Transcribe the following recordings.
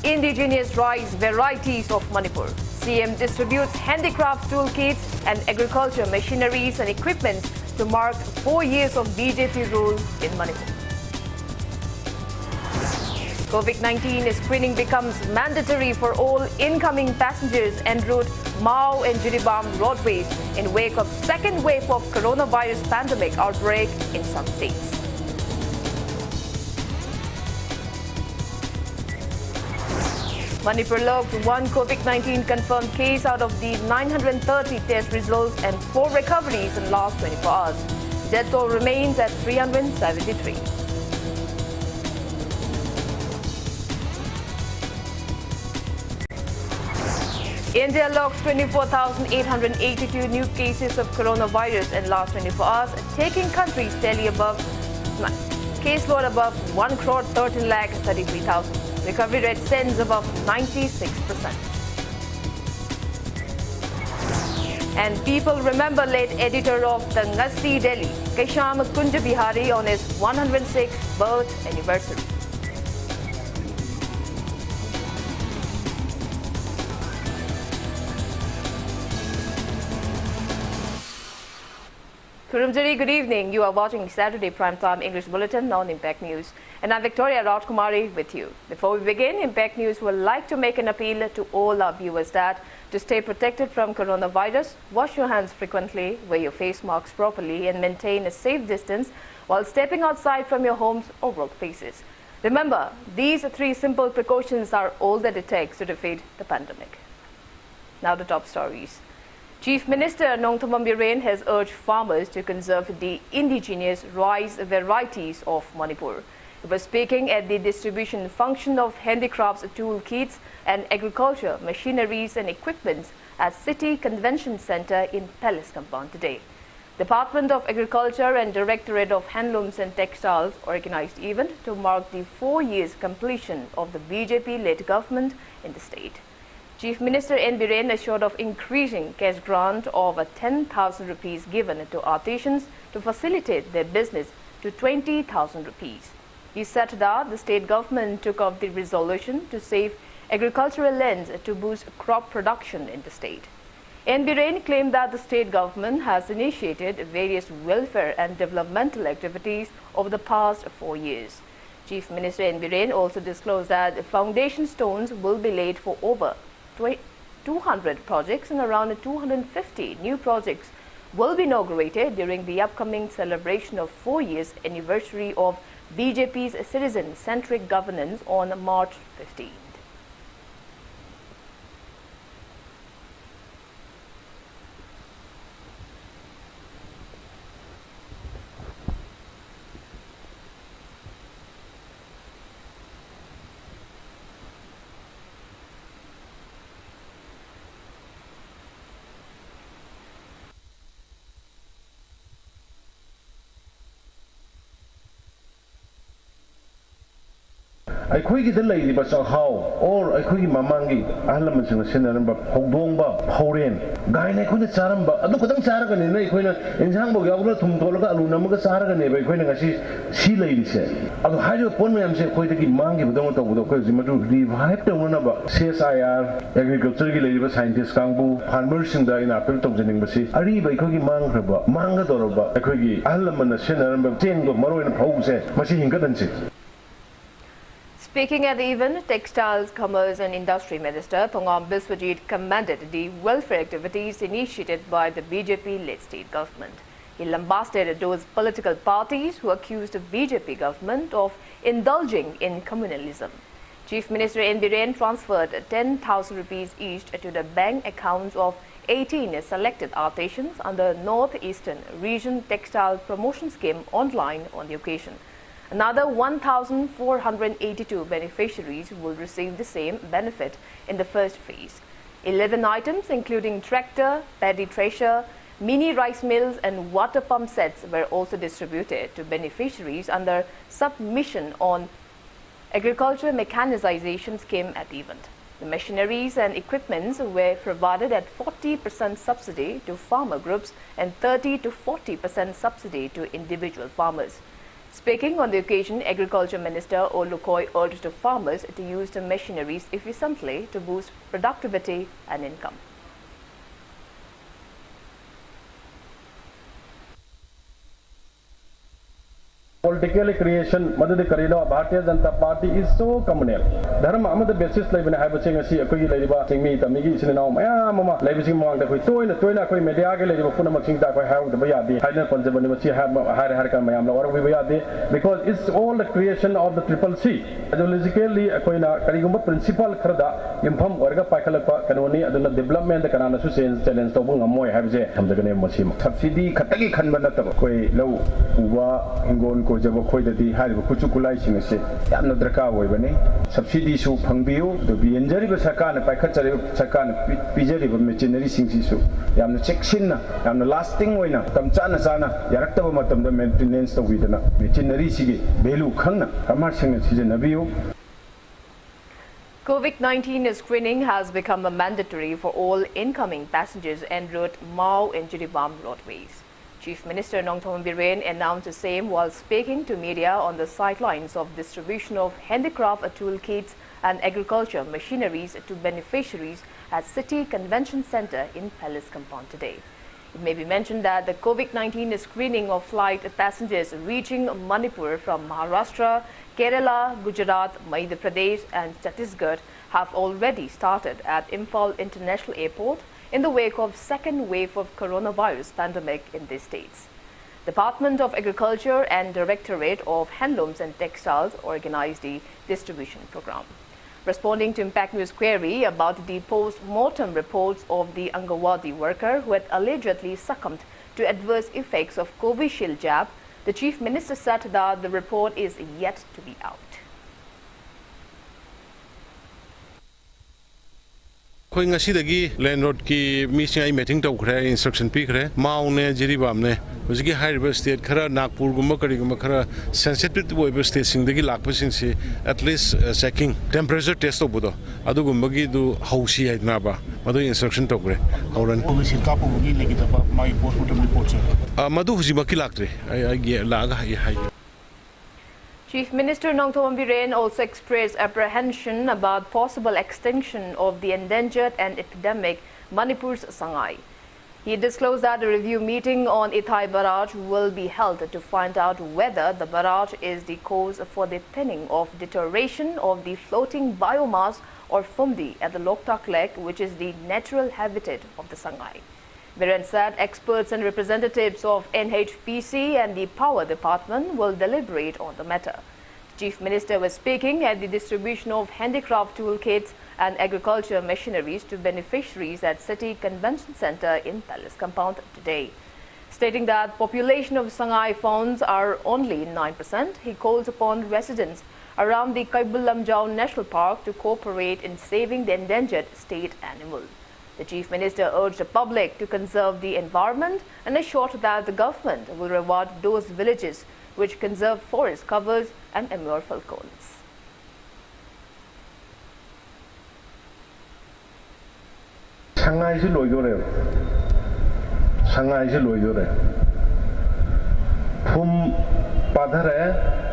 indigenous rice varieties of Manipur. CM distributes handicrafts toolkits and agriculture machineries and equipment to mark 4 years of BJP rule in Manipur. COVID-19 screening becomes mandatory for all incoming passengers en route Mao and Jiribam roadways in wake of second wave of coronavirus pandemic outbreak in some states. Manipur logged 1 COVID-19 confirmed case out of the 930 test results and 4 recoveries in last 24 hours. Death toll remains at 373. India logged 24,882 new cases of coronavirus in last 24 hours, taking country's tally above caseload above 1,13,33,000. Recovery rate stands above 96%. And people remember late editor of the Ngasti Delhi, Kesham Kunja Bihari, on his 106th birth anniversary. Kurumjari, good evening. You are watching Saturday Primetime English Bulletin on Impact News. And I'm Victoria Rajkumari with you. Before we begin, Impact News would like to make an appeal to all our viewers that to stay protected from coronavirus, wash your hands frequently, wear your face masks properly and maintain a safe distance while stepping outside from your homes or workplaces. Remember, these 3 simple precautions are all that it takes to defeat the pandemic. Now the top stories. Chief Minister Nongthamam Biren has urged farmers to conserve the indigenous rice varieties of Manipur. He was speaking at the distribution function of handicrafts toolkits and agriculture machineries and equipment at City Convention Centre in Palace Compound today. Department of Agriculture and Directorate of Handlooms and Textiles organized event to mark the 4 years completion of the BJP-led government in the state. Chief Minister N. Biren assured of increasing cash grant of 10,000 rupees given to artisans to facilitate their business to 20,000 rupees. He said that the state government took up the resolution to save agricultural lands to boost crop production in the state. N. Biren claimed that the state government has initiated various welfare and developmental activities over the past 4 years. Chief Minister N. Biren also disclosed that foundation stones will be laid for over 200 projects and around 250 new projects will be inaugurated during the upcoming celebration of 4 years anniversary of BJP's citizen-centric governance on March 15. ꯑꯩꯈꯣꯏꯒꯤ ꯂꯩꯔꯤꯕ ꯆꯥꯛꯍꯥꯎ or ꯑꯩꯈꯣꯏꯒꯤ ꯃꯃꯥꯡꯒꯤ ꯑꯍꯜ ꯂꯃꯟꯁꯤꯡꯅ ꯁꯤꯖꯤꯟꯅꯔꯝꯕ ꯐꯧꯗꯣꯡꯕ ꯐꯧꯔꯦꯟ ꯒꯥꯏꯅ ꯑꯩꯈꯣꯏꯅ ꯆꯥꯔꯝꯕ ꯑꯗꯨ ꯈꯛꯇꯪ ꯆꯥꯔꯒꯅꯤꯅ ꯑꯩꯈꯣꯏꯅ ꯏꯟꯁꯥꯡꯐꯥꯎ ꯌꯥꯎꯗꯅ ꯊꯨꯝ ꯇꯣꯠꯂꯒ ꯑꯂꯨ ꯅꯝꯃꯒ ꯆꯥꯔꯒꯅꯦꯕ ꯑꯩꯈꯣꯏꯅ ꯉꯁꯤ ꯁꯤ ꯂꯩꯔꯤꯁꯦ ꯑꯗꯣ ꯍꯥꯏꯔꯤꯕ ꯄꯣꯠ ꯃꯌꯥꯝꯁꯦ ꯑꯩꯈꯣꯏꯗꯒꯤ ꯃꯥꯡꯈꯤꯕꯗꯧꯅ ꯇꯧꯕꯗꯣ ꯑꯩꯈꯣꯏ ꯍꯧꯖꯤꯛ ꯃꯗꯨ ꯔꯤꯚꯥꯏꯚ ꯇꯧꯅꯅꯕ CSIR ꯑꯦꯒ꯭ꯔꯤꯀꯜꯆꯔꯒꯤ ꯂꯩꯔꯤꯕ ꯁꯥꯏꯟꯇꯤꯁ ꯀꯥꯡꯕꯨ ꯐꯥꯔꯃꯔꯁꯤꯡꯗ ꯑꯩꯅ ꯑꯄꯤꯜ ꯇꯧꯖꯅꯤꯡꯕꯁꯤ ꯑꯔꯤꯕ ꯑꯩꯈꯣꯏꯒꯤ ꯃꯥꯡꯈ꯭ꯔꯕ ꯃꯥꯡꯒꯗꯧꯔꯕ ꯑꯩꯈꯣꯏꯒꯤ ꯑꯍꯜ ꯂꯃꯟꯅ ꯁꯤꯖꯤꯟꯅꯔꯝꯕ ꯆꯦꯡꯗꯣ ꯃꯔꯨꯑꯣꯏꯅ ꯐꯧꯁꯦ ꯃꯁꯤ ꯍꯤꯡꯒꯠꯍꯟꯁꯤ. Speaking at the event, Textiles, Commerce and Industry Minister Thongam Biswajit commended the welfare activities initiated by the BJP-led state government. He lambasted those political parties who accused the BJP government of indulging in communalism. Chief Minister N. Biren transferred 10,000 rupees each to the bank accounts of 18 selected artisans under North-Eastern Region Textile Promotion Scheme online on the occasion. Another 1,482 beneficiaries will receive the same benefit in the first phase. 11 items including tractor, paddy thresher, mini rice mills and water pump sets were also distributed to beneficiaries under submission on Agriculture Mechanization Scheme at the event. The machineries and equipments were provided at 40% subsidy to farmer groups and 30 to 40% subsidy to individual farmers. Speaking on the occasion, Agriculture Minister Olukoi urged the farmers to use the machineries efficiently to boost productivity and income. Political creation, Mother Karino, Bharatiya Janata Party is so communal. Dharma Amada basis like when I have a singer, see a quick lady batting me, the Migi Sinao, Mama, Labising Mong, the Toina, Media, Funamaxing that I have the Bayadi, Hidden Panjabanimachi, Haraka Mayam, or Bayadi, because it's all the creation of the Triple C. Ideologically, a Koina, Kariguma principal Krada, Impam, Orga Pakalapa, Kanoni, and the development, the Kanana Susan, and Tobung Amoy have said, the name was him. Subsidy, Kataki Kanbanata, Koi, Low, Uva, Ingon. Ko jabo khoi da di hai bu chukulai sing se yamna darka oi bane subsidy su phangbiu do bi enjari ba sarkar na paikhat chari sarkar na pijari ba machinery sing si su yamna checksin na yamna lasting oina tam chana chana yarakta ba matam da maintenance to widana machinery sigi value khangna kamar sing si na biu. COVID-19 screening has become a mandatory for all incoming passengers en route Mao and Jiribam roadways. Chief Minister Nongthom Biren announced the same while speaking to media on the sidelines of distribution of handicraft toolkits and agriculture machineries to beneficiaries at City Convention Center in Palace Compound today. It may be mentioned that the COVID-19 screening of flight passengers reaching Manipur from Maharashtra, Kerala, Gujarat, Madhya Pradesh and Chhattisgarh have already started at Imphal International Airport in the wake of second wave of coronavirus pandemic in these states. Department of Agriculture and Directorate of Handlooms and Textiles organized the distribution program. Responding to Impact News query about the post-mortem reports of the Angawadi worker who had allegedly succumbed to adverse effects of Covishield jab, the Chief Minister said that the report is yet to be out. Khoi ngasi dagi landlord ki meeting ai meeting to khre instruction pi khre Mao ne Jiribam ne hojiki high state khara Nagpur gumba kari gumba khara sensitive oi state sing dagi lakpa sing se at least checking temperature test obudo adu gumba gi du hausi ai na ba madu instruction to khre hauran Covishield ka pogi legi ta ba mai postmortem report madu huji maki laktre ai ge laga hai. Chief Minister Nongthom Biren also expressed apprehension about possible extinction of the endangered and epidemic Manipur's sangai. He disclosed that a review meeting on Ithai Barrage will be held to find out whether the barrage is the cause for the thinning of deterioration of the floating biomass or fumdi at the Loktak Lake, which is the natural habitat of the sangai. Biren said experts and representatives of NHPC and the Power Department will deliberate on the matter. The Chief Minister was speaking at the distribution of handicraft toolkits and agriculture machineries to beneficiaries at City Convention Center in Palace Compound today. Stating that population of Sangai fawns are only 9%, he calls upon residents around the Kaibulamjau National Park to cooperate in saving the endangered state animal. The Chief Minister urged the public to conserve the environment and assured that the government will reward those villages which conserve forest covers and amur falcons. Sangai si loidore, Sangai si loidore. Phum padhare.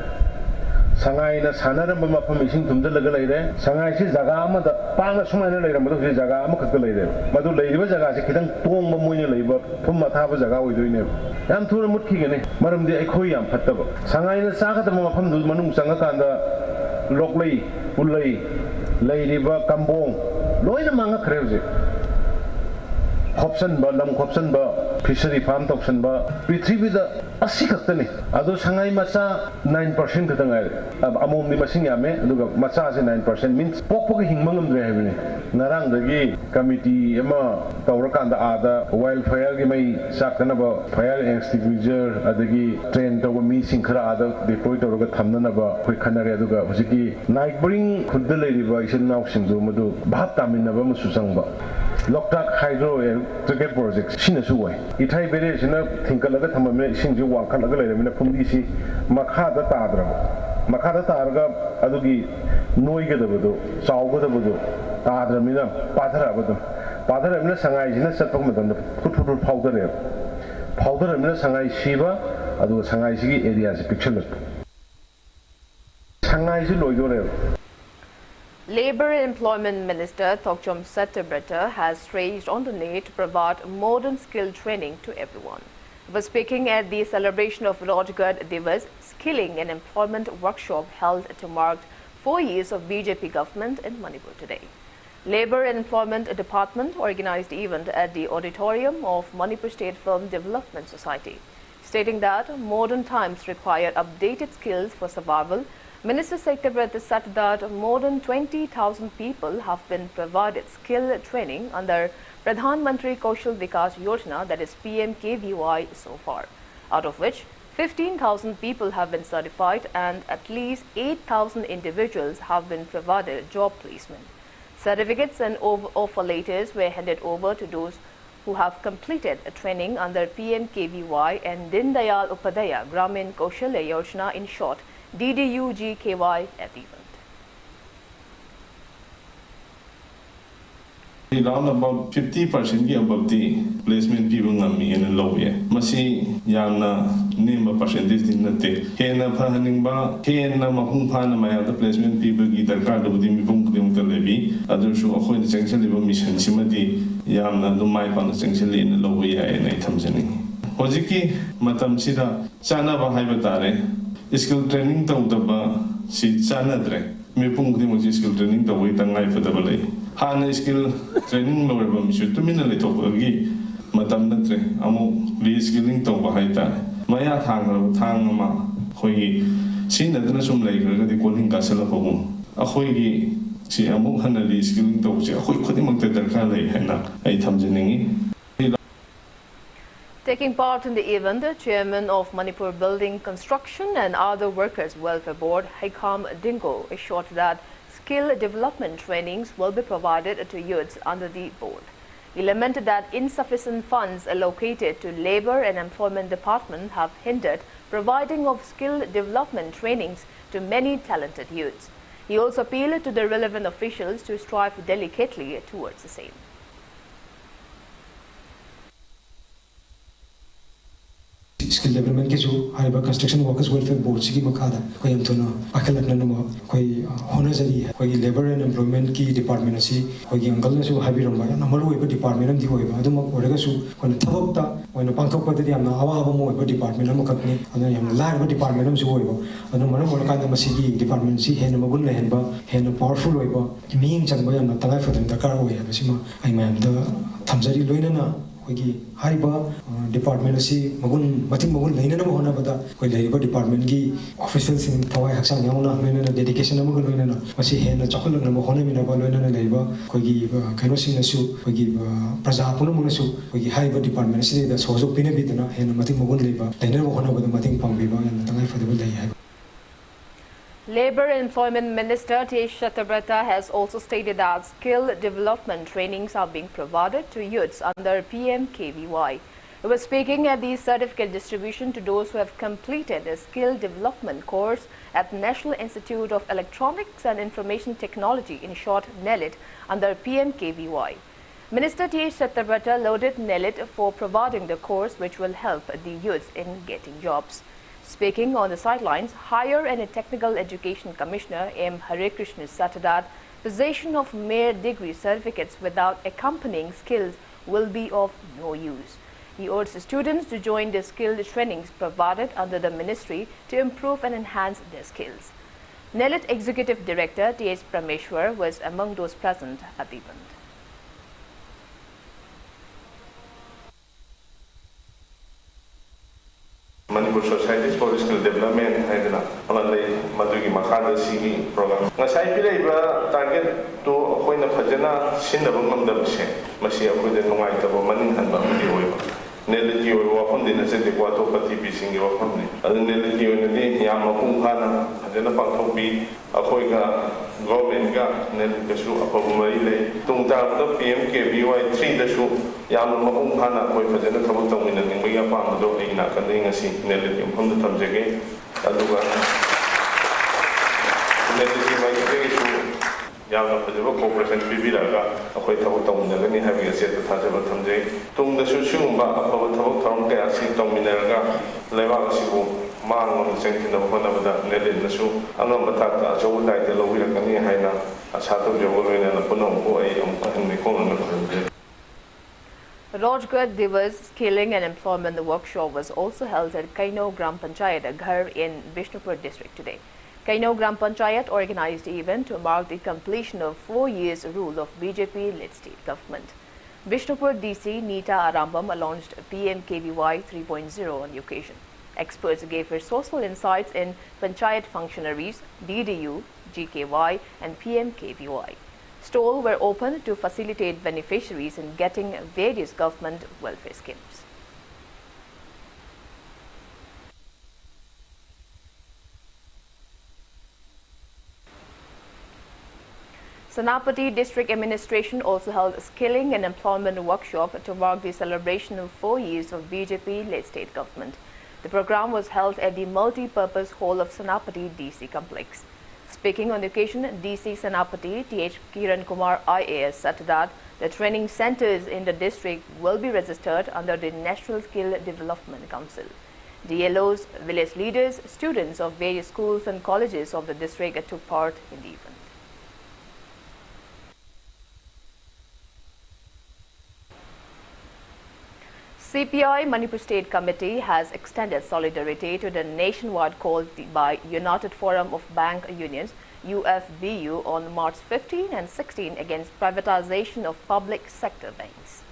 Sangai na sanara mama permission tumda laga laire sangai si jaga ama da panga sumana laire madu si jaga ama khakka laire madu laire ba jaga si khidang tong ma moine laiba phum matha ba jaga oidoi ne yam thura mutki gene maram de ai khoi yam phattaba sangai na saga da mama pham du manung sanga kanda loklei ulai laire ba kambong loina manga khreuje khopsan ba lam khopsan ba fishery farm toksan ba prithvi da asi khaktani adu sangai macha 9% khatang ai amom ni masing yame aduga macha se 9% means pokpok hingmangam dre habine narang dagi committee ema tawrakan da ada wildfire gi mai sakana ba fire extinguisher adagi train to mi singkhara ada deploy to ga thamna ba khoi khanare aduga hujiki neighboring khudda leiri ba isin naw singdu madu bhat taminna ba musu sangba Loktak hydro electric project sina suwai ithai bere sina thinkalaga thamame singju wangkhalaga leiremina phumdi si makhada tadra makhada targa adugi noiga dabado chauga dabado tadramina padharamina sangai sina satpak madam phut powder sangai siba adu sangai sigi area se picture Shanghai si loidore. Labour and Employment Minister Thokchom Setabrata has raised on the need to provide modern skill training to everyone. He was speaking at the celebration of Rajkumari Divas Skilling and Employment Workshop held to mark 4 years of BJP government in Manipur today. Labour and Employment Department organized the event at the auditorium of Manipur State Film Development Society. Stating that modern times require updated skills for survival, Minister Setabrata said that more than 20,000 people have been provided skill training under Pradhan Mantri Kaushal Vikas Yojana, that is PMKVY, so far, out of which 15,000 people have been certified and at least 8,000 individuals have been provided job placement. Certificates and offer letters were handed over to those who have completed a training under PMKVY and Din Dayal Upadhyaya Gramin Kaushalya Yojana, in short, DDUGKY, at the event. Around about 50% above the placement people ngami in low ye. Masi yamna name percentage din nate. Hena pahaning ba hena mahung phana maya the placement people ki darkar do di mi pung kuding telebi. Other show akhoy the sanction level mission simadi yamna do mai pang sanction le in low ye ay na ithamjani. Hojiki matam sida chana ba hai batare. Skill training tau daba si chana dre. Mi pung kuding skill training tau wai tangai fadabale. Hana skill training lower bam should to min a little buggy. Madam Natre, Amo, reskilling to Bahita. Maya Tangama, Hoyi, seen the Nasum Lake, the calling Castle of Home. A Hoyi, see a more hundred reskilling to a quick cutting the Kale, Hena, a Tamjaningi. Taking part in the event, the chairman of Manipur Building Construction and Other Workers Welfare Board, Haikam Dingo, assured that skill development trainings will be provided to youths under the board. He lamented that insufficient funds allocated to Labour and Employment Department have hindered providing of skill development trainings to many talented youths. He also appealed to the relevant officials to strive delicately towards the same. Skill development ke jo haiba construction workers welfare board sigi makada koi am thona akhalat nanama koi hona jari koi labor and employment ki department asi koi angal na su habi ramba na maru oi department am di oi ba aduma oraga su koi thabak ta koi na pangthok pa de amna awa aba mo oi department am kakni ana yam lai ba department am su oi ba anu manu mor ka da masigi department si hen magun le hen ba hen powerful oi ba ming chang ba yam tangai fadam dakar oi ba sima ai man da thamjari loina na Hariba department asi magun mating magun laina na hona bada koi laiba department gi officials in thawai haksang yauna mena na dedication amagun loina na masi hen na chakul na hona mina ba loina na laiba koi gi kaino sing na su koi gi praja punu mun su koi gi hariba department asi da sojo pina bidana hen mating magun laiba laina na hona bada mating pang biba yan tangai fadabul lai hai. Labour and Employment Minister T. Setabrata has also stated that skill development trainings are being provided to youths under PMKVY. He was speaking at the certificate distribution to those who have completed a skill development course at National Institute of Electronics and Information Technology, in short NELIT, under PMKVY. Minister T. Setabrata lauded NELIT for providing the course which will help the youths in getting jobs. Speaking on the sidelines, Higher and Technical Education Commissioner M. Hare Krishna said that possession of mere degree certificates without accompanying skills will be of no use. He urged students to join the skilled trainings provided under the ministry to improve and enhance their skills. NELIT Executive Director T.H. Prameshwar was among those present at the event. Manipur Societies for Skill Development haidana amalai madugi makhada sigi program ngasai pilaiba target to akoina phajana sinaba ngamdabse masi akoida nungai taba maning hanba di oiba neliti oi wafam dina sente kwato pati bisingi wafam ni adu neliti oi nadi yama kumphana phajana pangthobi akoiga government ga neliti su apabumari le tungta da PMKVY 3 da su yama mahung phana koi phajana thabak tawina ningba ya pam do ina kanai ngasi neliti umpham da thamjage aduga neliti mai ke su yama phajaba cooperation bibiraga akoi thabak tawina gani habi ase ta thajaba thamjage tung da su sungba apaba thabak tharam ka asi tawminaraga lewa asibu ꯃꯥꯡꯂꯣꯝꯗ ꯆꯦꯟꯈꯤꯅꯕ ꯍꯣꯠꯅꯕꯗ ꯅꯦꯂꯤꯟꯅꯁꯨ ꯑꯉꯝꯕ ꯊꯥꯛꯇ ꯑꯆꯧꯕ diet ꯂꯧꯕꯤꯔꯛꯀꯅꯤ ꯍꯥꯏꯅ ꯑꯁꯥ ꯇꯧꯖꯕ ꯂꯣꯏꯅꯅ ꯄꯨꯝꯅꯃꯛꯄꯨ ꯑꯩ ꯑꯃꯨꯛꯀ ꯍꯟꯅ ꯈꯣꯡꯅ ꯈꯨꯔꯨꯝꯖꯔꯤ. Rajkumari Divas Skilling and Employment Workshop was also held at Kaino Gram Panchayat Ghar in Bishnupur district today. Kaino Gram Panchayat organized the event to mark the completion of 4 years rule of BJP-led state government. Bishnupur DC Nita Arambam launched PMKVY 3.0 on the occasion. Experts gave resourceful insights in Panchayat functionaries, DDU, GKY and PMKVY. Stalls were opened to facilitate beneficiaries in getting various government welfare schemes. Senapati District Administration also held a skilling and employment workshop to mark the celebration of 4 years of BJP-led state government. The program was held at the multi-purpose hall of Senapati DC complex. Speaking on the occasion, DC Senapati T.H. Kiran Kumar IAS said that the training centers in the district will be registered under the National Skill Development Council. DLOs, village leaders, students of various schools and colleges of the district took part in the event. CPI Manipur State Committee has extended solidarity to the nationwide call by United Forum of Bank Unions UFBU on March 15 and 16 against privatization of public sector banks.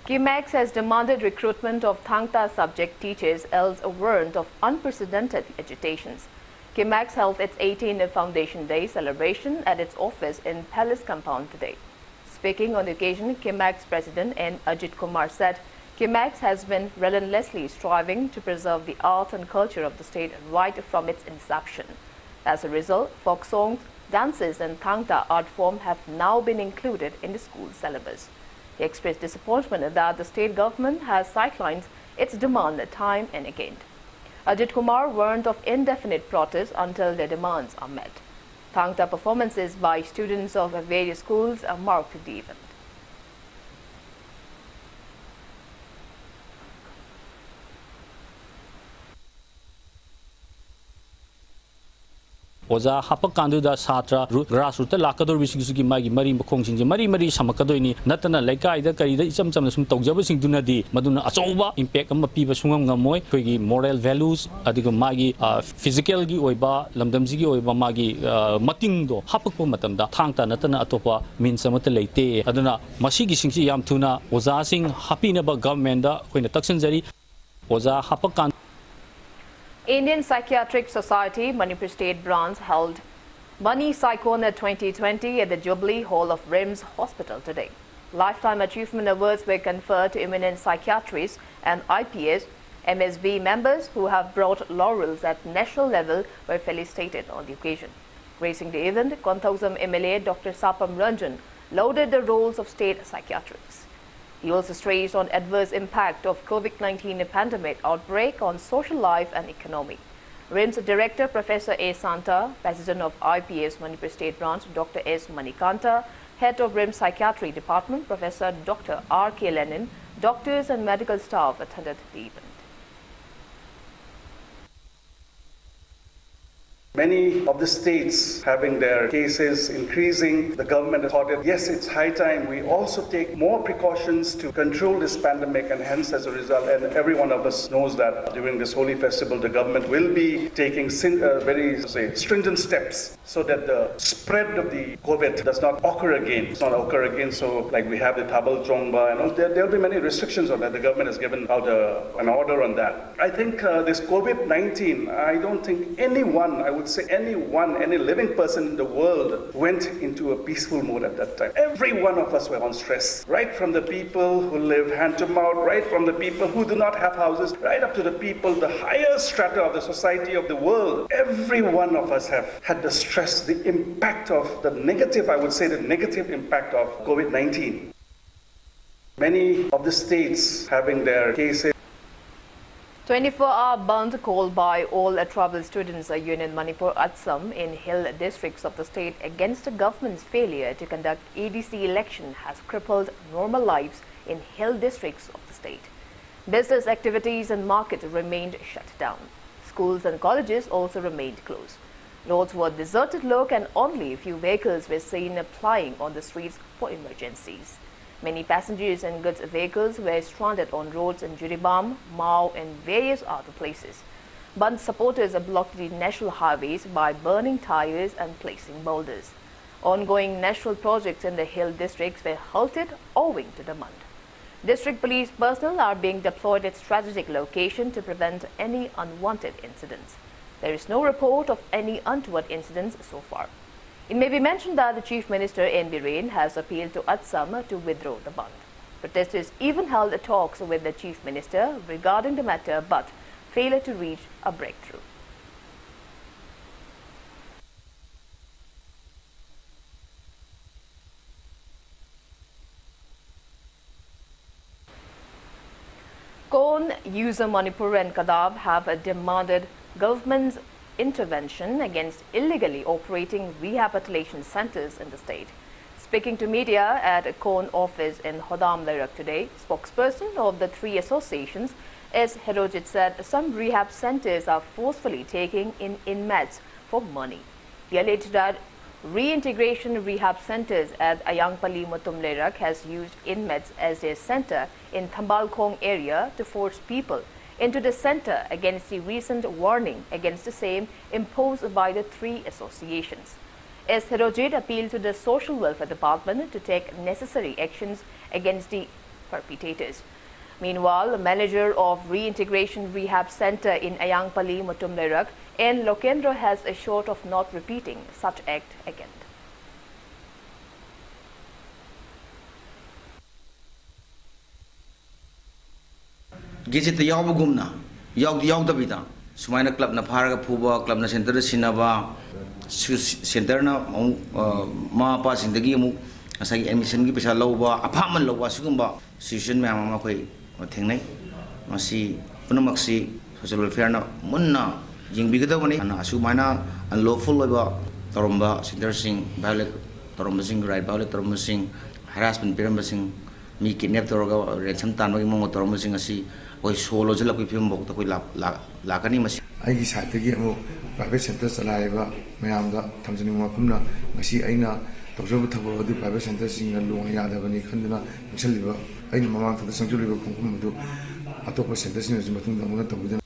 KIMAX has demanded recruitment of Thangta subject teachers else a warrant of unprecedented agitations. KIMAX held its 18th Foundation Day celebration at its office in Palace Compound today. Speaking on the occasion, KIMAX President N. Ajit Kumar said, KIMAX has been relentlessly striving to preserve the art and culture of the state right from its inception. As a result, folk songs, dances and Thangta art form have now been included in the school syllabus. He expressed disappointment that the state government has sidelined its demand time and again. Ajit Kumar warned of indefinite protest until their demands are met. Thangta performances by students of various schools marked the event. Oza Hapakanduda Satra, Rasruta Lakador Vishiki Magi Mari Mokong, Mari Mari Samakadoni, Natana Leka, the Karida, some Togjabasing Dunadi, Maduna Asoba, impact on people Sungamoy, Pegi, moral values, Adigo Magi, physical Oiba, Lamdamzigi Oiba Magi, Matingo, Hapaku Matamda, Tangta, Natana Atopa, means Samatalete, Adana, Mashigi Singsi Yam Tuna, Oza Sing, Happy Naba Government, when the Taxanzari, Oza Hapakan. Indian Psychiatric Society Manipur State Branch held Mani Psychona 2020 at the Jubilee Hall of RIMS Hospital today. Lifetime Achievement Awards were conferred to eminent psychiatrists and IPS, MSB members who have brought laurels at national level were felicitated on the occasion. Gracing the event, Konthausam MLA Dr. Sapam Ranjan lauded the roles of state psychiatrists. He also stressed on adverse impact of COVID-19 pandemic outbreak on social life and economy. RIMS Director Professor A. Santa, President of IPS Manipur State Branch Dr. S. Manikanta, Head of RIMS Psychiatry Department Professor Dr. R. K. Lenin, doctors and medical staff attended the event. Many of the states having their cases increasing, the government has thought that yes, it's high time we also take more precautions to control this pandemic, and hence as a result, and every one of us knows that during this holy festival, the government will be taking very stringent steps so that the spread of the COVID does not occur again. It's not occur again, so like we have the Tabal Chongba and all, there will be many restrictions on that. The government has given out an order on that. I think this COVID-19, I don't think anyone, I would say anyone, any living person in the world went into a peaceful mode at that time. Every one of us were on stress, right from the people who live hand to mouth, right from the people who do not have houses, right up to the people, the higher strata of the society of the world. Every one of us have had the stress, the impact of the negative, I would say the negative impact of COVID-19. Many of the states having their cases 24-hour band called by all tribal students union Manipur Assam in hill districts of the state against the government's failure to conduct EDC election has crippled normal lives in hill districts of the state. Business activities and markets remained shut down. Schools and colleges also remained closed. Roads were deserted look and only a few vehicles were seen plying on the streets for emergencies. Many passengers and goods vehicles were stranded on roads in Jiribam, Mao and various other places. Band supporters blocked the national highways by burning tires and placing boulders. Ongoing national projects in the hill districts were halted owing to the mud. District police personnel are being deployed at strategic locations to prevent any unwanted incidents. There is no report of any untoward incidents so far. It may be mentioned that the Chief Minister N. Biren has appealed to Assam to withdraw the band. Protesters even held talks with the Chief Minister regarding the matter but failed to reach a breakthrough. Kon, User Manipur and Kadab have demanded government's intervention against illegally operating rehabilitation centers in the state. Speaking to media at a Kon office in Hodam Lairak today, spokesperson of the three associations S. Herojit said some rehab centers are forcefully taking in inmates for money. He alleged that reintegration rehab centers at Ayangpali Mutum Lairak has used inmates as their center in Thambalkhong area to force people into the center against the recent warning against the same imposed by the three associations. S. Herojit appealed to the Social Welfare Department to take necessary actions against the perpetrators. Meanwhile, the manager of Reintegration Rehab Center in Ayangpali Mutum Lairak, N. Lokendra, has assured of not repeating such act again. Gizit yaubugumna yaudabida sumaina club na pharaga phuba club na center sinaba center na ma pa sindagi amu asai admission gi pesa lawba aphaman lawba sigumba situation mayam ma khoi thengnai masi punamaksi social welfare na munna jingbigadawani ana asumana unlawful oiba toromba center sing violate toromba sing right violate toromba sing harassment piramba sing mi kidnap toroga ransom tanbagi mongo toromba sing asi oi solo jela koi film bok ta koi la kani masi ai gi side gi amu private center salaiba mayam da thamjani mafumna ngasi aina tawjob thabo adu private center sing na long ya da bani khandina ngsaliba aina mamang thada sangjuliba khumkhum du atopa center sing ju matung da mona tabudan.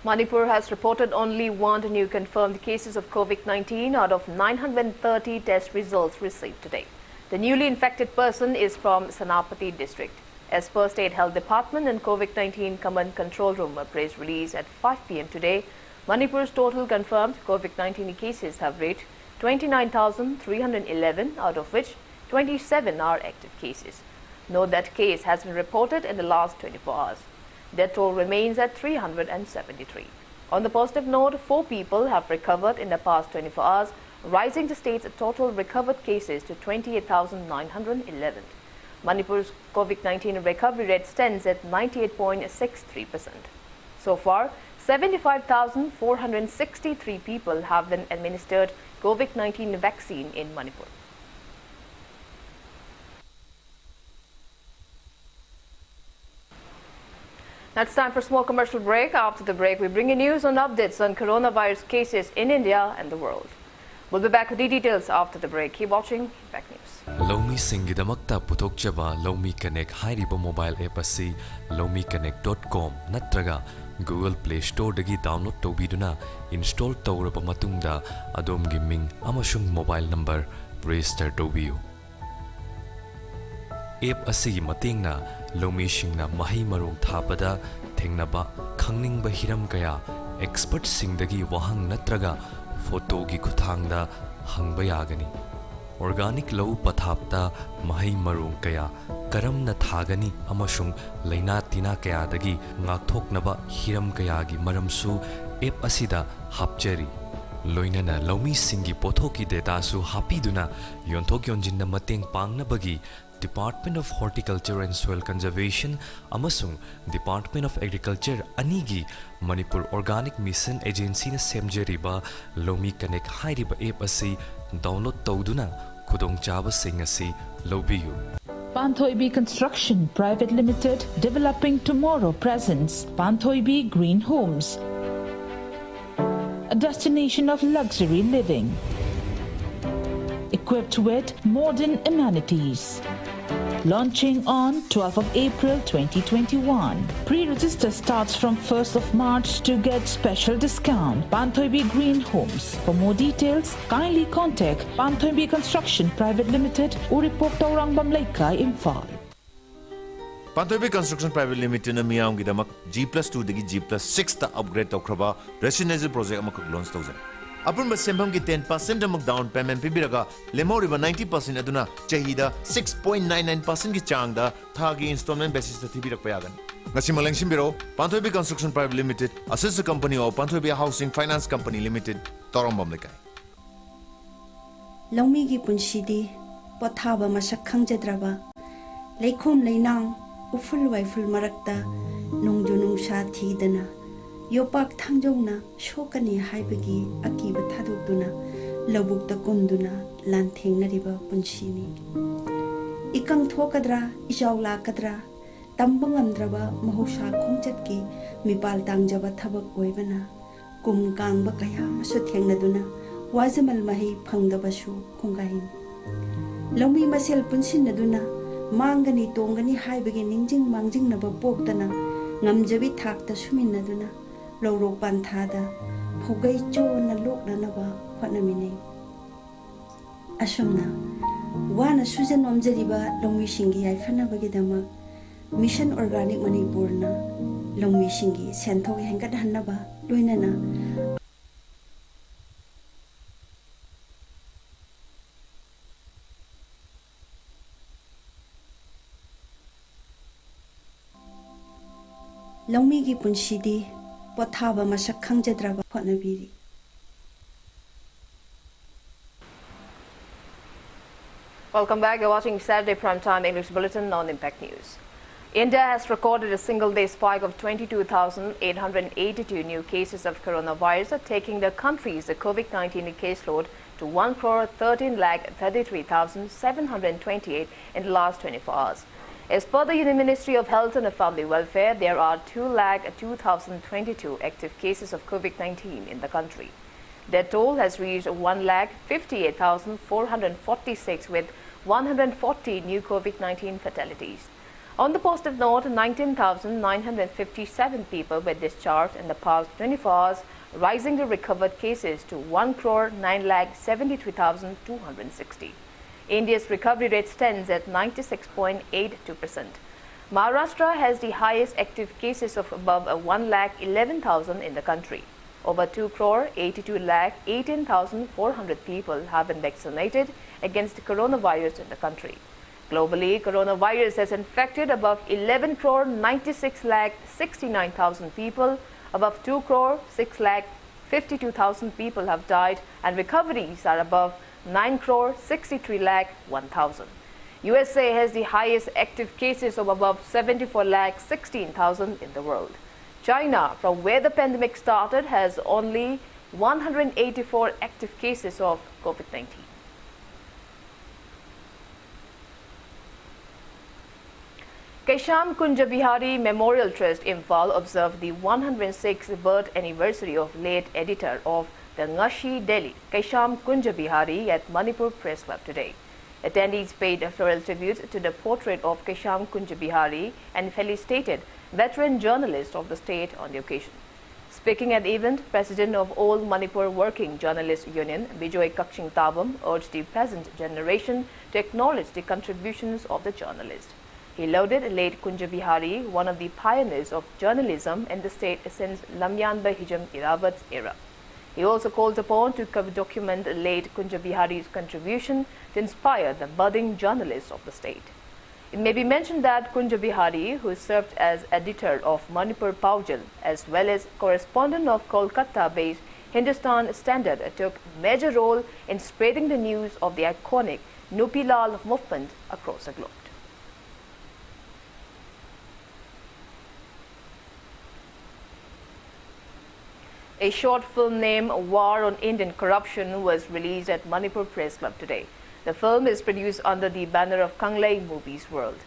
Manipur has reported only 1 new confirmed cases of COVID-19 out of 930 test results received today. The newly infected person is from Senapati district. As per State Health Department and COVID-19 Command Control Room press release at 5 p.m. today, Manipur's total confirmed COVID-19 cases have reached 29,311, out of which 27 are active cases. Note that case has been reported in the last 24 hours. Death toll remains at 373. On the positive note, 4 people have recovered in the past 24 hours, rising the state's total recovered cases to 28,911. Manipur's COVID-19 recovery rate stands at 98.63%. So far, 75,463 people have been administered COVID-19 vaccine in Manipur. Now it's time for a small commercial break. After the break, we bring you news and updates on coronavirus cases in India and the world. We'll be back with the details after the break. Keep watching Back News. Lomi Singidamakta Putokjaba Lomi Connect Hairiba mobile app asi lomiconnect.com natraga Google Play Store dagi download tobiduna install tawraba matungda adom ming amashung mobile number register tobiyu. App asi matingna Lomi Singna Mahi Marung Thapada Thengnaba Khangningba Hiram Kaya expert singdagi wahang natraga photo gi khuthangda hangba yagani. Organic low pathapta Mahi Marung Kaya Karamna Thagani amashung Laina Tina Kaya dagi ngakthoknaba Hiram Kaya gi maramsu app asida hapcheri. Loinana Lomi Singi Pothoki data su hapiduna yonthok yonjinna mateng pangna bagi Department of Horticulture and Soil Conservation amasung Department of Agriculture anigi Manipur Organic Mission Agency na semjeriba Lomi Connect hairiba app asi download tawduna khudong chaba sing asi lobiyu. Panthoibi Construction Private Limited, developing tomorrow, presents Panthoibi Green Homes, a destination of luxury living, equipped with modern amenities. Launching on 12th of April 2021. Pre-register starts from 1st of March to get special discount. Panthoibi Green Homes. For more details, kindly contact Panthoibi Construction Private Limited, Uripok Taurang Bamlaikai, Imphal. Panthoibi Construction Private Limited na miyam gidamak G+2 dagi G+6 ta upgrade tawkraba residential project amakak launch tawzai. Upon Sembam ki 10% amak down payment pibiraga lemoriba 90% aduna chahida 6.99% ki changda thagi installment basis ta thibirak payagan. Ngasi maleng simbiro Panthoibi Construction Private Limited, a sister company of Panthoibi Housing Finance Company Limited, Torambam lekai. Longmi gi punshidi pothaba masak khangjadraba leikhom leinang uful waiful marakta nongju nungsha thidana yopak thangjongna shokani haibagi akiba thadukduna labukta kumduna lanthengnariba punshini ikang thokadra ijawla kadra tambangamdraba mahusha khongchatki mipal tangjaba thabak oibana kum kangba kaya masu thengnaduna wajamal mahi phangdabasu khongahin lomi masel punsinaduna mangani tongani haibagi ningjing mangjing naba poktana ngamjabi thakta suminnaduna Lorok Panthada, Pogai Chona Loknanaba, Panamine. Ashomna, Wana Susan Omjariba, Longmi Shingi, I Fanabagidama, Mission Organic Manipurna, Longmi Shingi, Santo Hangadhanaba, Luinana. Longmi gi punshidi. Pothaba masak khangjadraba hotnabiri. Welcome back. You're watching Saturday Primetime English Bulletin on Impact News. India has recorded a single-day spike of 22,882 new cases of coronavirus, taking the country's COVID-19 caseload to 1,13,33,728 in the last 24 hours. As per the Union Ministry of Health and Family Welfare, there are 2,02,022 active cases of COVID-19 in the country. Their toll has reached 1,58,446 with 140 new COVID-19 fatalities. On the positive note, 19,957 people were discharged in the past 24 hours, rising the recovered cases to 1,09,73,260. India's recovery rate stands at 96.82%. Maharashtra has the highest active cases of above 1,11,000 in the country. Over 2,82,18,400 people have been vaccinated against coronavirus in the country. Globally, coronavirus has infected above 11,96,69,000 people. Above 2,6,52,000 people have died, and recoveries are above 9,63,01,000. USA has the highest active cases of above 74,16,000 in the world. China, from where the pandemic started, has only 184 active cases of COVID-19. Kaisham Kunja Bihari Memorial Trust Imphal observed the 106th birth anniversary of late editor of the Ngashi Delhi, Kaisham Kunja Bihari, at Manipur Press Club today. Attendees paid a floral tribute to the portrait of Kaisham Kunja Bihari and felicitated veteran journalist of the state on the occasion. Speaking at the event, President of All Manipur Working Journalists Union, Bijoy Kakshing Tabam, urged the present generation to acknowledge the contributions of the journalist. He lauded late Kunja Bihari, one of the pioneers of journalism in the state since Lamyanba Hijam Irawat's era. He also called upon to document late Kunja Bihari's contribution to inspire the budding journalists of the state. It may be mentioned that Kunja Bihari, who served as editor of Manipur Paujal as well as correspondent of Kolkata-based Hindustan Standard, took major role in spreading the news of the iconic Nupilal movement across the globe. A short film named War on Indian Corruption was released at Manipur Press Club today. The film is produced under the banner of Kanglei Movies World.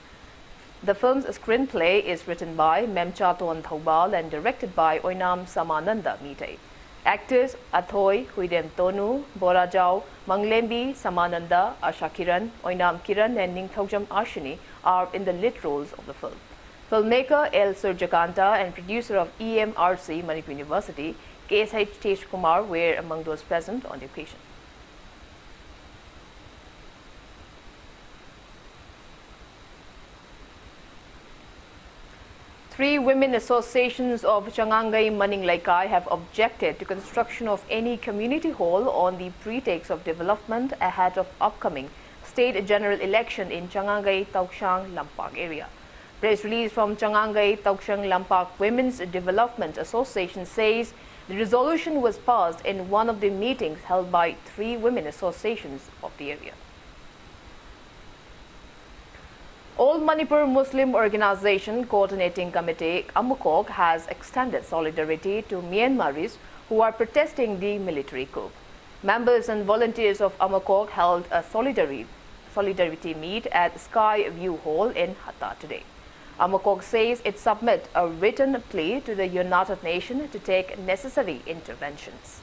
The film's screenplay is written by Memchaton Thaubal and directed by Oinam Samananda Mitei. Actors Athoy, Huiden Tonu, Borajao, Manglembi, Samananda, Asha Kiran, Oinam Kiran and Ningthaujam Ashini are in the lead roles of the film. Filmmaker L. Surjakanta and producer of EMRC Manipur University, KSH Rajkumari, were among those present on the occasion. Three women associations of Changangai Maninglaikai have objected to construction of any community hall on the pretext of development ahead of upcoming state general election in Changangai Tauksang Lampak area. Press release from Changangai Tauksang Lampak Women's Development Association says the resolution was passed in one of the meetings held by three women associations of the area. All Manipur Muslim Organization Coordinating Committee Amukok has extended solidarity to Myanmaris who are protesting the military coup. Members and volunteers of Amukok held a solidarity meet at Sky View Hall in Hatta today. Amukok says it submit a written plea to the United Nations to take necessary interventions.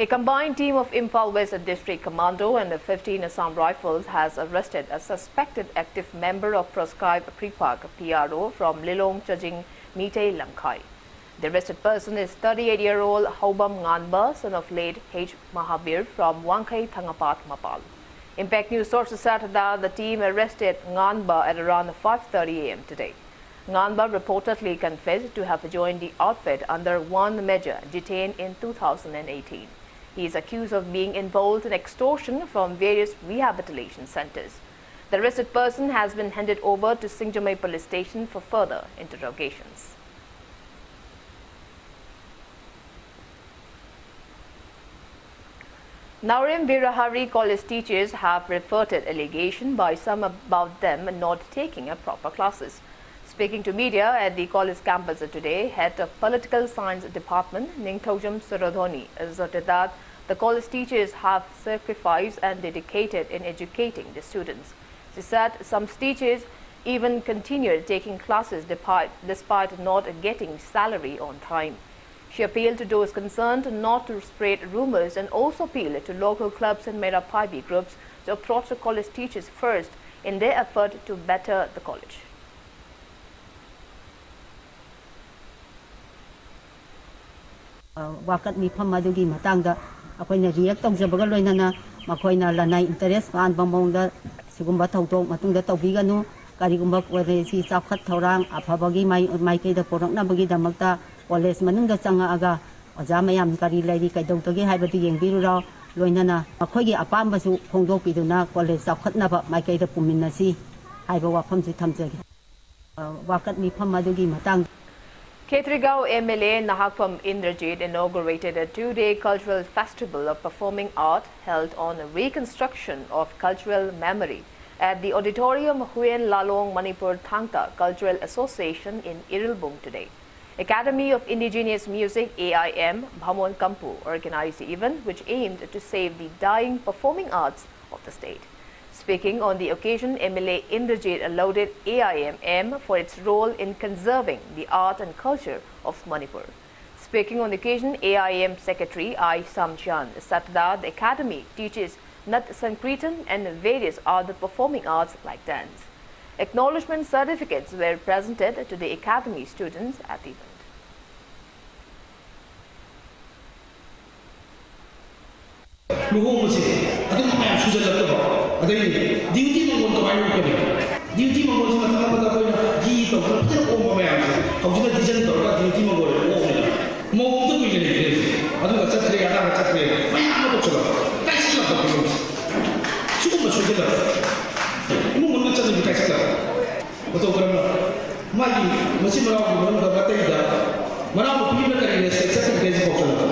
A combined team of Imphal West District Commando and the 15 Assam Rifles has arrested a suspected active member of proscribed Pripak PRO from Lilong Chajing Mitei Lamkai. The arrested person is 38-year-old Haubam Nganba, son of late H. Mahabir from Wangkai Thangapat Mapal. Impact News sources said that the team arrested Nganba at around 5:30 a.m. today. Nganba reportedly confessed to have joined the outfit under one Major, detained in 2018. He is accused of being involved in extortion from various rehabilitation centers. The arrested person has been handed over to Singjamai police station for further interrogations. Naurim Virahari college teachers have refuted allegation by some about them not taking proper classes. Speaking to media at the college campus today, head of Political Science Department, Ningthaujam Suradhoni, asserted that the college teachers have sacrificed and dedicated in educating the students. She said some teachers even continued taking classes despite not getting salary on time. She appealed to those concerned not to spread rumors and also appealed to local clubs and Merapaibi groups to approach the college teachers first in their effort to better the college. Wakat mi pamadugi matangda akoina react tawjabaga loinana makoina lanai interest kan bamongda sigumba thawtok matungda tawbiganu karigumba kwesi chapkhat thorang aphabagi mai keida poroknabagi damakta college manungda changa aga oja mayam kari lairi kaidawtagi haibati yengbirura loinana makoigi apambasu phongdokpiduna college chapkhatnaba mai keida puminnasi haiba wafamsi thamjagi wakat mi pamadugi matang Ketrigao MLA Nahakpam Indrajit inaugurated a two-day cultural festival of performing art held on reconstruction of cultural memory at the auditorium Huyen Lalong Manipur Thangta Cultural Association in Irilbung today. Academy of Indigenous Music AIM Bhamon Kampu organized the event which aimed to save the dying performing arts of the state. Speaking on the occasion, MLA Indrajit lauded AIM for its role in conserving the art and culture of Manipur. Speaking on the occasion, AIM Secretary I. Samchan said that the Academy teaches Nat Sankirtan and various other performing arts like dance. Acknowledgement certificates were presented to the Academy students at the event. Duty mong kamayo ko ni. Duty mong sa mga kapatid ko na dito ko pero ko mamaya. Kung kita design to ka duty mong ko na. Mo to ko ni. Ado ka sa tre ada ka tre. Maya mo to sila. Kai sila ko ko. Suko mo sila. Mo mo na sa ni kai sila. Betul kan? Magi masih melawan dalam kata ida. Mana mo pilih nak ni seksa kerja ko sila.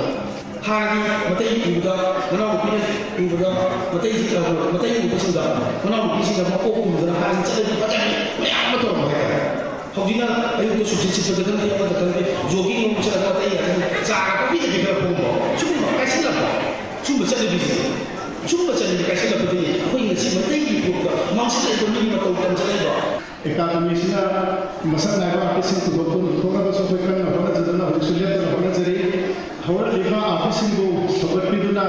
Hari mata ibu dah, mana mungkin ibu dah, mata ibu sudah, mana mungkin sudah mampu ibu dah hari jadi macam ni, apa tu orang? Kau jina, ayo tu suci seperti tu, apa tu? Jogging mungkin sudah mata ibu, Tapi di negara Kongo, cuma kasih lapor, cuma cari bisnis, cuma cari kasih lapor ini. Aku ingin sih mereka ini juga maksud ekonomi atau bukan cari apa. Ekonomi sih masalah apa apa sih tu doktor apa soal kan apa jadi na husuliat apa jadi hawat lima apa sih bu sobat piduna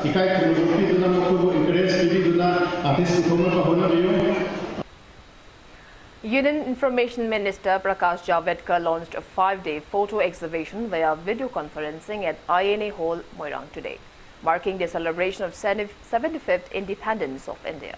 ikai kalau piduna mau encourage piduna artis itu apa hono dia. Union Information Minister Prakash Javadekar launched a 5-day photo exhibition via video conferencing at INA Hall, Moirang today, marking the celebration of 75th independence of India.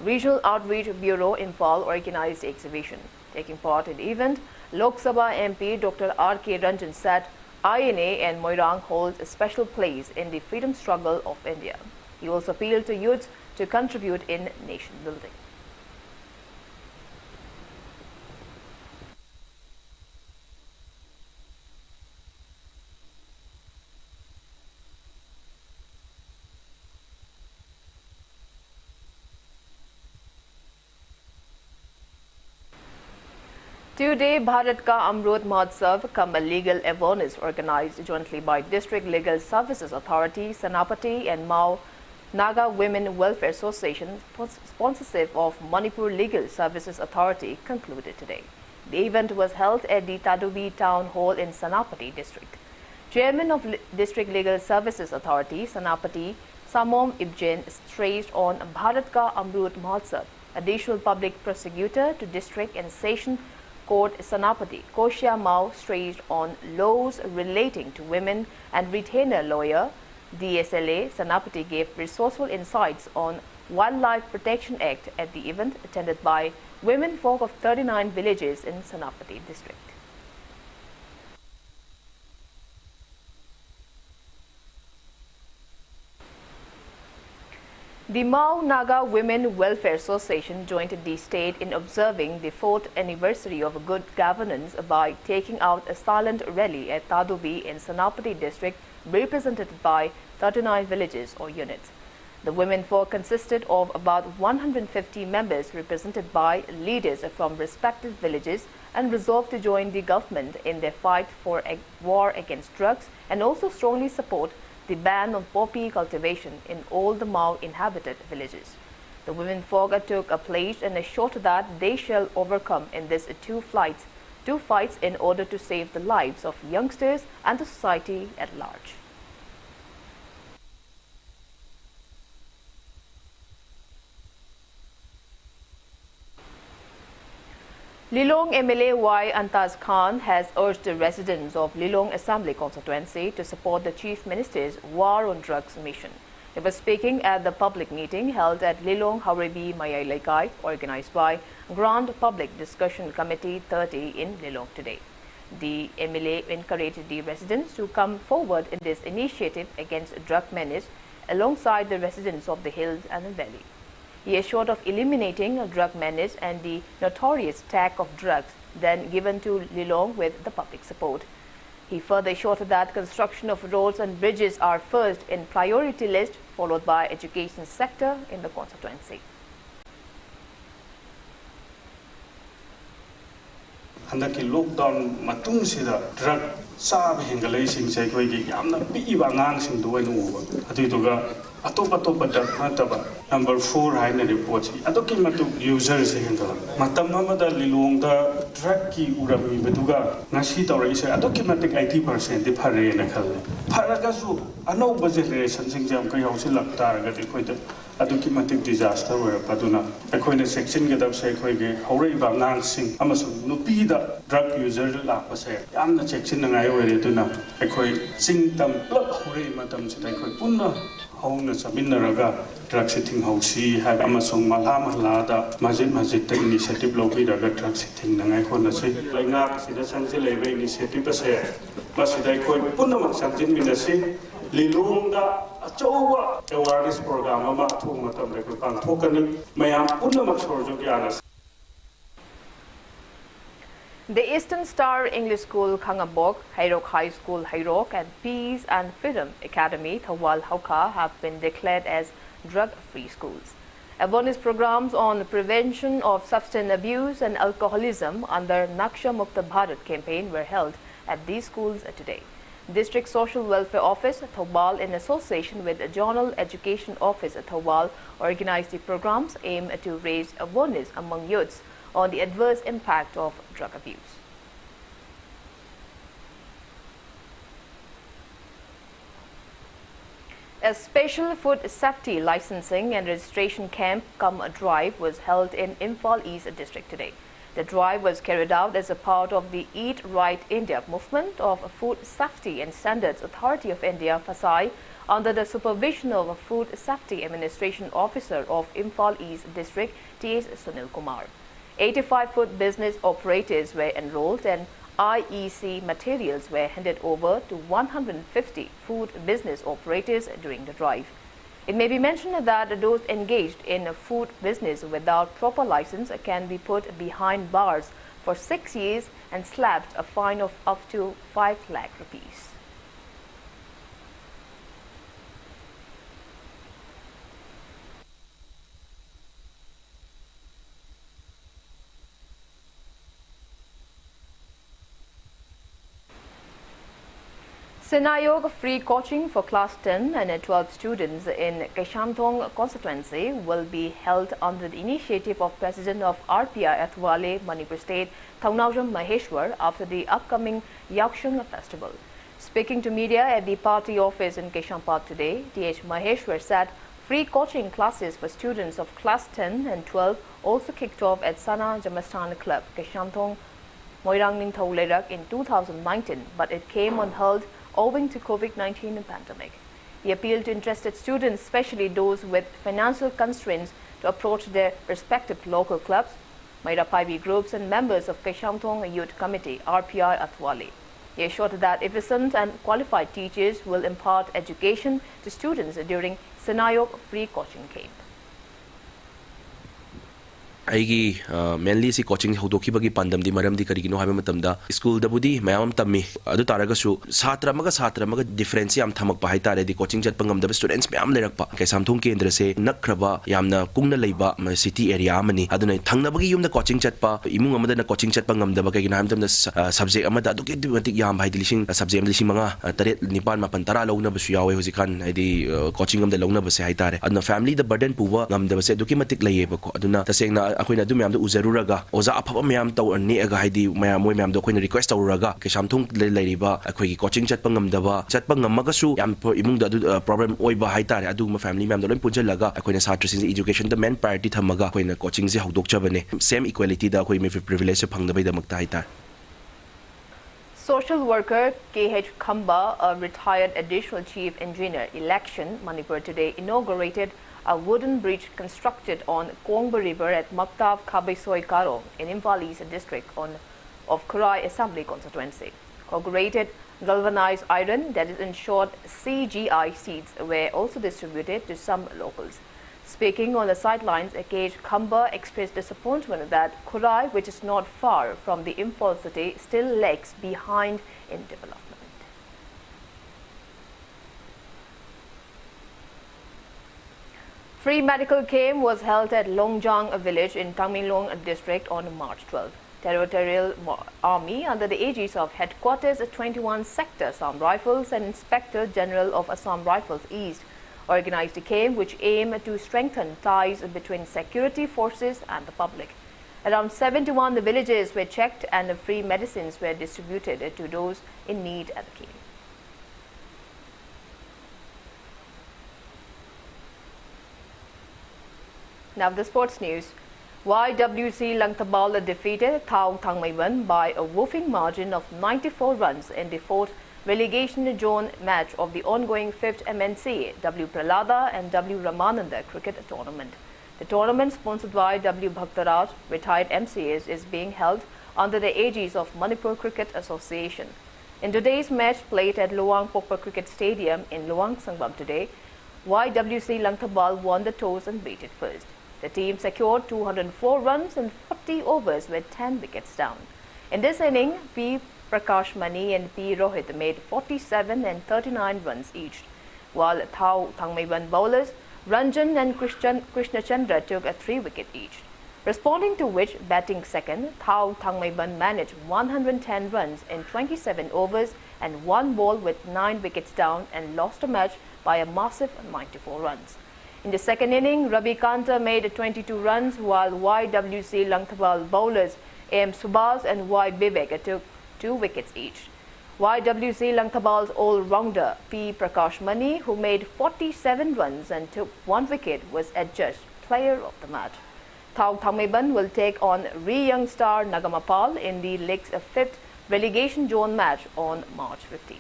Regional Outreach Bureau Imphal organized the exhibition. Taking part in the event, Lok Sabha MP Dr. R.K. Ranjan said INA and Moirang hold a special place in the freedom struggle of India. He also appealed to youths to contribute in nation building. Today, Bharat Ka Amrut Mahotsav come a legal awareness organized jointly by District Legal Services Authority, Senapati and Mao Naga Women Welfare Association, sponsorship of Manipur Legal Services Authority, concluded today. The event was held at the Tadubi Town Hall in Senapati district. Chairman of District Legal Services Authority, Senapati Samom Ibjen, stressed on Bharat Ka Amrut Mahotsav. Additional public prosecutor to district and session Court Senapati Koshia Mao stressed on laws relating to women and retainer lawyer. DSLA Senapati gave resourceful insights on Wildlife Protection Act at the event attended by women folk of 39 villages in Senapati district. The Mao Naga Women Welfare Association joined the state in observing the 4th anniversary of good governance by taking out a silent rally at Tadubi in Senapati district, represented by 39 villages or units. The women folk consisted of about 150 members represented by leaders from respective villages and resolved to join the government in their fight for a war against drugs and also strongly support the ban on poppy cultivation in all the Mao inhabited villages. The women folk took a pledge and assured that they shall overcome in these two fights in order to save the lives of youngsters and the society at large. Lilong MLA Y. Antaz Khan has urged the residents of Lilong Assembly constituency to support the Chief Minister's War on Drugs mission. He was speaking at the public meeting held at Lilong Hauribi Mayai Laikai, organized by Grand Public Discussion Committee 30 in Lilong today. The MLA encouraged the residents to come forward in this initiative against drug menace alongside the residents of the hills and the valley. He assured of eliminating a drug menace and the notorious tag of drugs then given to Lilong with the public support. He further assured that construction of roads and bridges are first in priority list, followed by education sector in the constituency. Handaki lockdown matung sida drug sa hingalay sing say ko gi yamna piiba ngang sing duwa nuwa atuituga atop drug mataba number 4 haina report atoki matu user se hingala matam amada Lilong da drug ki urami betuga ngasi tawrai se atoki matik 80% di phare na khal pharaga su anau generation sing jam ka yausi lakta ga di khoida aduki matik disaster wera paduna ekhoina section ge dab se khoi ge haurai ba ngang sing amasu nupi da drug user la pa se yamna section na ngai were tuna ekhoi sing tam plug haurai matam se dai khoi punna hauna saminaraga drug setting hausi ha amasung malha da masjid ta initiative lobi da drug setting na ngai khona se lainga sida sangse lebe initiative se masida khoi punna mak samjin min se Lilong da achowa awareness program ama thong matam le ko pang thokani mayam punna mak sorjo gyana. The Eastern Star English School Khangabok, Hairok High School Hairok and Peace and Freedom Academy Thawal Hauka have been declared as drug-free schools. Awareness programs on the prevention of substance abuse and alcoholism under Naksha Mukta Bharat campaign were held at these schools today. District Social Welfare Office, Thobal, in association with the Journal Education Office, Thobal, organized the programs aimed to raise awareness among youths on the adverse impact of drug abuse. A special food safety licensing and registration camp cum drive was held in Imphal East District today. The drive was carried out as a part of the Eat Right India movement of Food Safety and Standards Authority of India, FSI, under the supervision of Food Safety Administration Officer of Imphal East District, T.S. Sunil Kumar. 85 food business operators were enrolled and IEC materials were handed over to 150 food business operators during the drive. It may be mentioned that those engaged in a food business without proper license can be put behind bars for 6 years and slapped a fine of up to 5 lakh rupees. Senayog free coaching for class 10 and 12 students in Keshamthong constituency will be held under the initiative of President of RPI Athwale, Manipur State, Thaunawjam Maheshwar, after the upcoming Yakshung festival. Speaking to media at the party office in Keshampad today, T.H. Maheshwar said free coaching classes for students of class 10 and 12 also kicked off at Sana Jamastan Club, Keshamthong, Moirang Ningthau Lerak in 2019, but it came on hold owing to COVID-19 pandemic. He appealed to interested students, especially those with financial constraints, to approach their respective local clubs, Maira Paibi groups and members of Keshamthong Youth Committee, RPI Athwale. He assured that efficient and qualified teachers will impart education to students during Senayok free coaching camp. Aigi mainly si coaching hodokibagi pandam di maram di karigino habi matamda school da budi mayam tammi adu taragasu satra maga difference yam thamak pa haitare di coaching jat pangam da students mayam lerakpa Keshamthong kendra se nakraba yamna kungna leiba city area amani aduna thangna bagi yumda coaching jat pa imung amada na coaching jat pangam da bagi na hamtam subject amada adu ke matik yam hai dilising subject am lising manga taret nipan mapan tara lawna basu yawe husikan adi coaching am da lawna base haitare aduna family da burden puwa ngam da base adu ke matik laiye ko aduna tasengna akoina du mayam do uzaruraga oza apaba mayam taw ani aga haidi mayam moy mayam do akoina request tawraga Keshamthong leiriba akoi coaching chatpa ngamdaba chatpa ngamaga su yam imung da problem oiba haitare adu ma family mayam do loi punjalaga akoina satra sin education the main priority thamaga akoina coaching se hodok chabane same equality da akoi me privilege phangdabai da makta haita. Social worker K.H. Khamba, a retired additional chief engineer election, Manipur today inaugurated a wooden bridge constructed on Kongba River at Maktab Khabesoi Karo in Imphal East district of Kurai Assembly constituency. Corrugated galvanized iron, that is in short CGI seeds, were also distributed to some locals. Speaking on the sidelines, K.H. Khamba expressed disappointment that Kurai, which is not far from the Imphal city, still lags behind in development. Free medical camp was held at Longjang village in Tangminglong district on March 12. Territorial Army under the aegis of Headquarters 21 Sector Assam Rifles and Inspector General of Assam Rifles East organized a camp which aimed to strengthen ties between security forces and the public. Around 71 villages were checked and free medicines were distributed to those in need at the camp. Now the sports news. YWC Langtabal defeated Thao Thangmaiban by a whooping margin of 94 runs in the fourth relegation zone match of the ongoing 5th MNC W Pralada and W Ramananda cricket tournament. The tournament, sponsored by W Bhaktaraj, retired MCAs, is being held under the aegis of Manipur Cricket Association. In today's match played at Luang Pokpa Cricket Stadium in Luang Sangbam today, YWC Langtabal won the toss and batted first. The team secured 204 runs in 40 overs with 10 wickets down. In this inning, P. Prakash Mani and P. Rohit made 47 and 39 runs each, while Thao Thangmaiban bowlers Ranjan and Krishna Chandra took a 3-wicket each. Responding to which, batting second, Thao Thangmeiban managed 110 runs in 27 overs and 1 ball with 9 wickets down and lost the match by a massive 94 runs. In the second inning, Ravi Kanta made 22 runs while YWC Langthawal bowlers M. Subhas and Y. Bibek took 2 wickets each. YWC Langthawal's all-rounder P. Prakash Mani, who made 47 runs and took 1 wicket, was adjudged player of the match. Thao Thangmeiban will take on Young Star Nagamapal in the league's 5th relegation zone match on March 15th.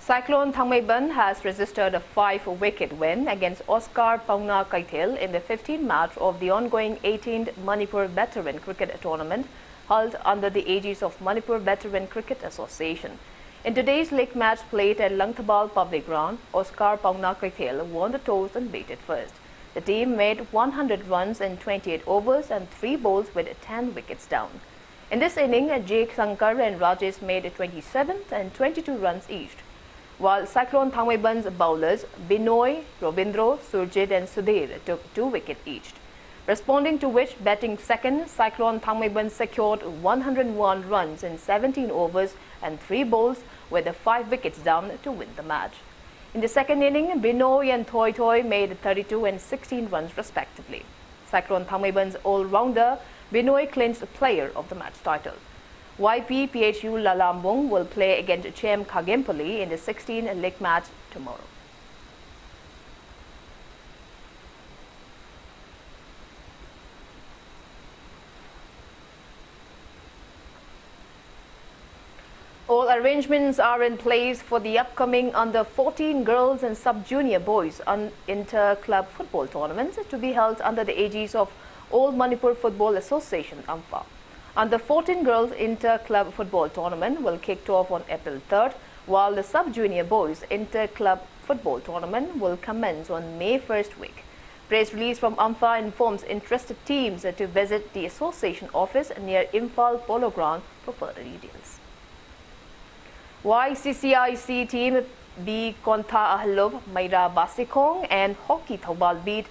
Cyclone Thangmeiban has registered a 5-wicket win against Oscar Paungna Kaithel in the 15th match of the ongoing 18th Manipur Veteran Cricket Tournament held under the aegis of Manipur Veteran Cricket Association. In today's league match played at Langthawal Public Ground, Oscar Paungna Kaithel won the toss and batted first. The team made 100 runs in 28 overs and 3 balls with 10 wickets down. In this inning, Jake Sankar and Rajesh made 27 and 22 runs each, while Cyclone Thangmeiban's bowlers Binoy, Robindro, Surjit and Sudhir took 2 wickets each. Responding to which, batting second, Cyclone Thangmeiban secured 101 runs in 17 overs and 3 balls with 5 wickets down to win the match. In the second inning, Binoy and Toy Toy made 32 and 16 runs respectively. Cyclone Thangmeiban's all-rounder Binoy clinched player of the match title. YP PHU Lalambung will play against Chem Khagempally in the 16th league match tomorrow. All arrangements are in place for the upcoming under-14 girls and sub-junior boys inter-club football tournaments to be held under the aegis of All Manipur Football Association (AMFA). Under-14 girls inter-club football tournament will kick off on April 3rd, while the sub-junior boys inter-club football tournament will commence on May 1st week. Press release from AMFA informs interested teams to visit the association office near Imphal Polo Ground for further details. YCCIC team B Konta Ahlov, Maira Basikong and Hockey Thawal beat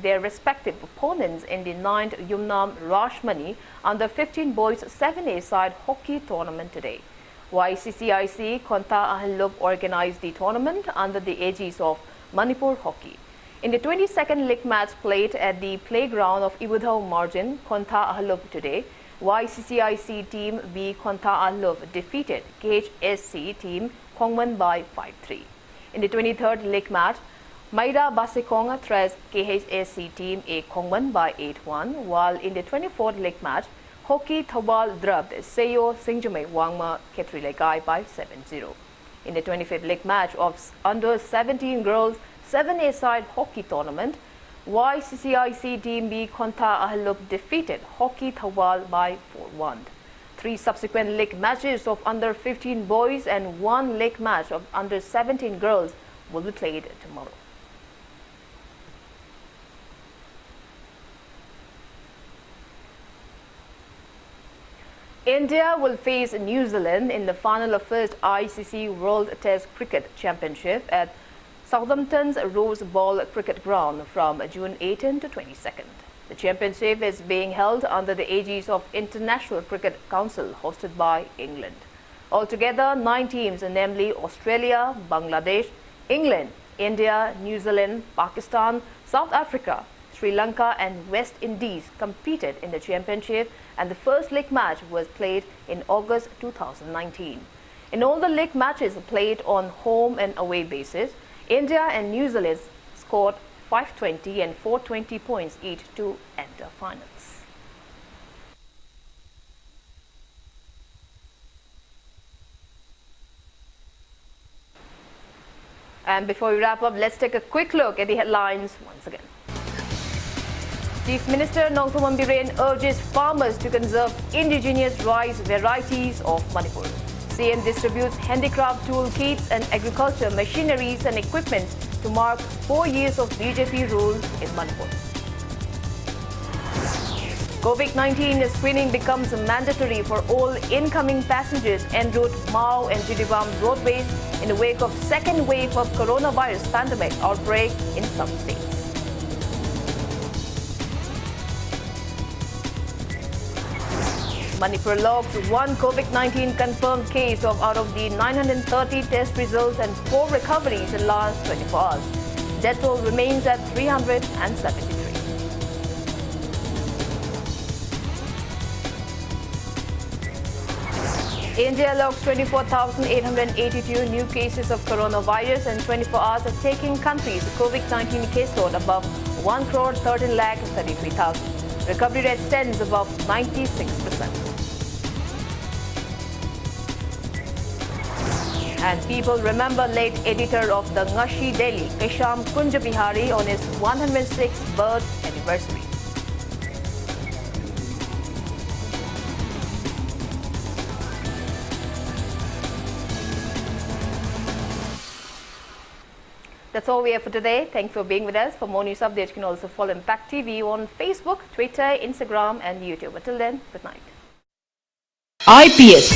their respective opponents in the 9th Yumnam Rajkumari under-15 boys 7A side hockey tournament today. YCCIC Konta Ahlov organized the tournament under the aegis of Manipur Hockey. In the 22nd league match played at the playground of Ibudhau Margin, Konta Ahlov today, YCCIC team B Konta Ahlov defeated KHSC team Khongman by 5-3. In the 23rd league match, Maira Basikong thrashed KHSC team A Khongman by 8-1, while in the 24th league match, Hockey Thawal drubbed Seyo Singjume Wangma Ketrilekai by 7-0. In the 25th league match of under-17 girls 7A side hockey tournament, YCCIC team B Konta Ahlov defeated Hockey Thawal by 4-1. 3 subsequent league matches of under-15 boys and 1 league match of under-17 girls will be played tomorrow. India will face New Zealand in the final of first ICC World Test Cricket Championship at Southampton's Rose Bowl Cricket Ground from June 18 to 22nd. The championship is being held under the aegis of International Cricket Council hosted by England. Altogether, 9 teams, namely Australia, Bangladesh, England, India, New Zealand, Pakistan, South Africa, Sri Lanka and West Indies competed in the championship, and the first league match was played in August 2019. In all the league matches played on home and away basis, India and New Zealand scored 520 and 420 points each to enter finals. And before we wrap up, let's take a quick look at the headlines once again. Chief Minister Nongthombam Biren urges farmers to conserve indigenous rice varieties of Manipur. CM distributes handicraft tool kits and agriculture machineries and equipment to mark 4 years of BJP rule in Manipur. COVID-19 screening becomes mandatory for all incoming passengers en route Mao and Jiribam roadways in the wake of second wave of coronavirus pandemic outbreak in some states. Manipur logged one COVID-19 confirmed case out of the 930 test results and 4 recoveries in last 24 hours. Death toll remains at 373. India logs 24,882 new cases of coronavirus in 24 hours, taking country's COVID-19 caseload above 1,13,33,000. Recovery rate stands above 96%. And people remember late editor of the Ngashi Daily, Kesham Kunjabihari, on his 106th birth anniversary. That's all we have for today. Thanks for being with us. For more news updates, you can also follow Impact TV on Facebook, Twitter, Instagram, and YouTube. Until then, good night. IPS